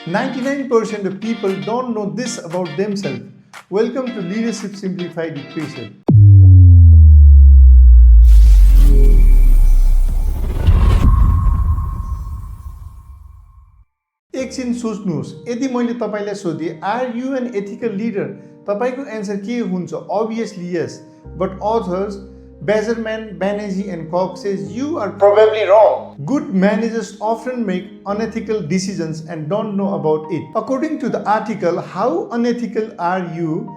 99% of people don't know this about themselves. Welcome to Leadership Simplified with Peisal. एकछिन सोच्नुहोस्, यदि मैले तपाईलाई सोधेँ, are you an ethical leader? तपाईको एन्सर के हुन्छ? Obviously yes, but authors Bazerman, Banerjee and Koch says you are probably wrong. Good managers often make unethical decisions and don't know about it. According to the article, How Unethical Are You?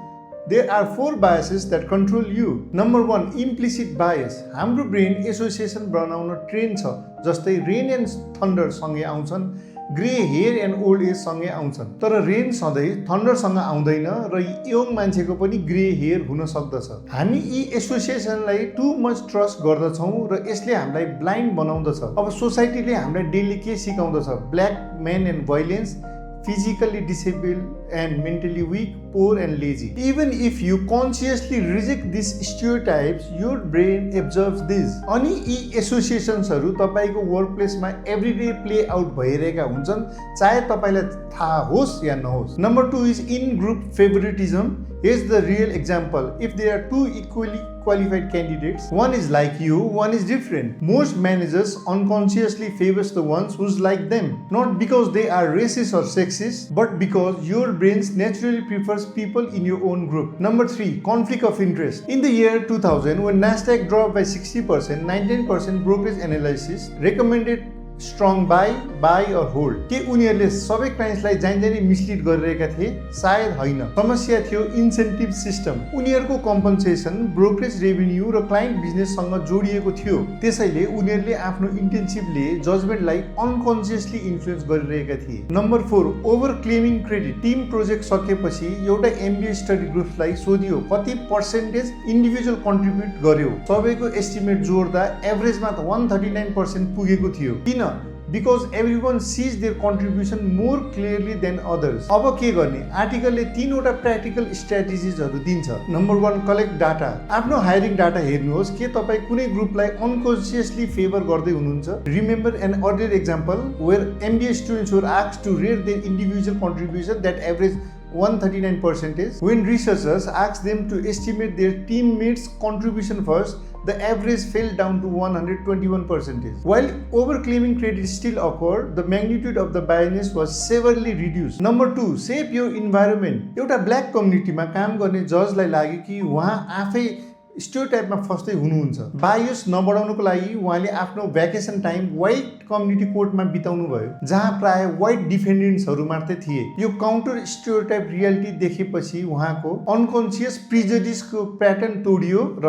There are 4 biases that control you. Number 1, implicit bias. हाम्रो brain association बनाउन train छ, जस्तै rain and thunder सँगै आउँछन्, grey hair and old age सँगै आउँछन्। तर rain सधैँ थन्डरसँग आउँदैन र यङ मान्छेको पनि ग्रे हेयर हुन सक्दछ। हामी यी एसोसिएसनलाई टु मच ट्रस्ट गर्दछौँ र यसले हामीलाई ब्लाइन्ड बनाउँदछ। अब सोसाइटीले हामीलाई डेली के सिकाउँदछ? Black men and violence, physically disabled and mentally weak, poor and lazy. Even if you consciously reject these stereotypes, your brain absorbs this. अनि यी एसोसिएसन्सहरू तपाईको वर्कप्लेसमा एभ्रीडे प्ले आउट भइरहेका हुन्छन्, चाहे तपाईलाई थाहा होस् या नहोस्। Number 2 is in group favoritism. Here's the real example. If there are 2 equally qualified candidates, one is like you, one is different. Most managers unconsciously favors the ones who's like them, not because they are racist or sexist, but because your brains naturally prefers people in your own group. Number 3, conflict of interest. In the year 2000, when Nasdaq dropped by 60%, 19% brokerage analysis recommended strong buy or hold. के उनीहरूले सबै क्लाइन्ट्सलाई जानी mislead गरिरहेका थिए? सायद होइन। समस्या थियो incentive system. उनीहरूको कम्पनसेसन ब्रोकरेज रेभिन्यू र क्लाइन्ट बिजनेससँग जोडिएको थियो, त्यसैले उनीहरूले आफ्नो इन्टेन्सिभले जजमेन्टलाई अनकन्सियसली इन्फ्लुएन्स गरिरहेका थिए। Number 4, over claiming credit. Team project सकेपछि एउटा एमबिए स्टडी ग्रुपलाई सोधियो कति पर्सेन्टेज इन्डिभिजुअल कन्ट्रिब्युट गर्यो। सबैको एस्टिमेट जोड्दा एभरेजमा त 139% पुगेको थियो। किन? Because everyone sees their contribution more clearly than others. अब के गर्ने? आर्टिकलले 3 वटा प्र्याक्टिकल स्ट्र्याटेजिजहरू दिन्छ। Number 1, collect data. आफ्नो हायरिङ डाटा हेर्नुहोस्, के तपाईँ कुनै ग्रुपलाई अनकन्सियसली फेभर गर्दै हुनुहुन्छ? Remember an ordinary example where MBA students were asked to rate their individual contribution that average 139%. When researchers asked them to estimate their teammates' contribution first, the average fell down to 121%. While overclaiming credit still occurred, the magnitude of the bias was severely reduced. Number 2, shape your environment. एउटा black कम्युनिटीमा काम गर्ने जजलाई लाग्यो कि उहाँ आफै स्टेरियोटाइपमा फस्दै हुनुहुन्छ। Bias नबढाउनको लागि उहाँले आफ्नो भ्याकेसन टाइम व्हाइट कम्युनिटी कोर्टमा बिताउनु भयो, जहाँ प्राय व्हाइट डिफेन्डेन्ट्सहरू मात्रै थिए। यो काउन्टर स्टेरियोटाइप रियालिटी देखेपछि उहाँको अनकन्सियस प्रिजुडिसको प्याटर्न तोडियो र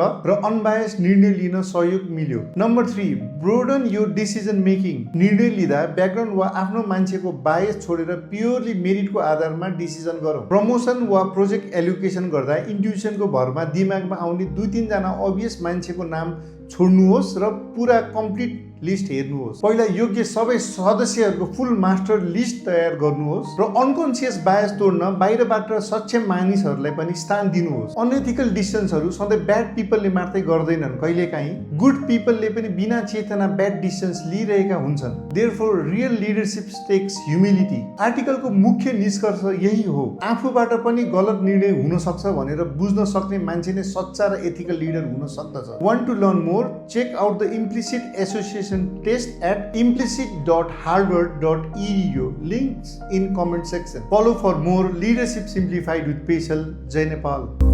अनबायस निर्णय लिन सहयोग मिल्यो। Number 3, broaden your decision making. निर्णय लिँदा ब्याकग्राउन्ड वा आफ्नो मान्छेको बायस छोडेर प्योरली मेरिटको आधारमा डिसिजन गरौँ। प्रमोसन वा प्रोजेक्ट एलोकेसन गर्दा इन्ट्युसनको भरमा दिमागमा आउने 2-3 जना अभियस मान्छेको नाम छोड्नुहोस् र पुरा कम्प्लिट लिस्ट हेर्नुहोस्। पहिला योग्य सबै सदस्यहरूको फुल मास्टर लिस्ट तयार गर्नुहोस् र अनकन्सियस बायस तोड्न बाहिरबाट सक्षम मानिसहरूलाई पनि स्थान दिनुहोस्। अनएथिकल डिसिजन्सहरू सधैँ ब्याड पिपलले मात्रै गर्दैनन्, कहिलेकाहीँ गुड पिपलले पनि बिना चेतना ब्याड डिसिजन्स लिइरहेका हुन्छन्। Therefore real leadership takes humility. आर्टिकलको मुख्य निष्कर्ष यही हो, आफूबाट पनि गलत निर्णय हुन सक्छ भनेर बुझ्न सक्ने मान्छे नै सच्चा र एथिकल लिडर हुन सक्दछ। Want to learn more? Check out the Implicit Association test at implicit.harvard.edu. Links in comment section. Follow for more Leadership Simplified with Peisal. Jai Nepal.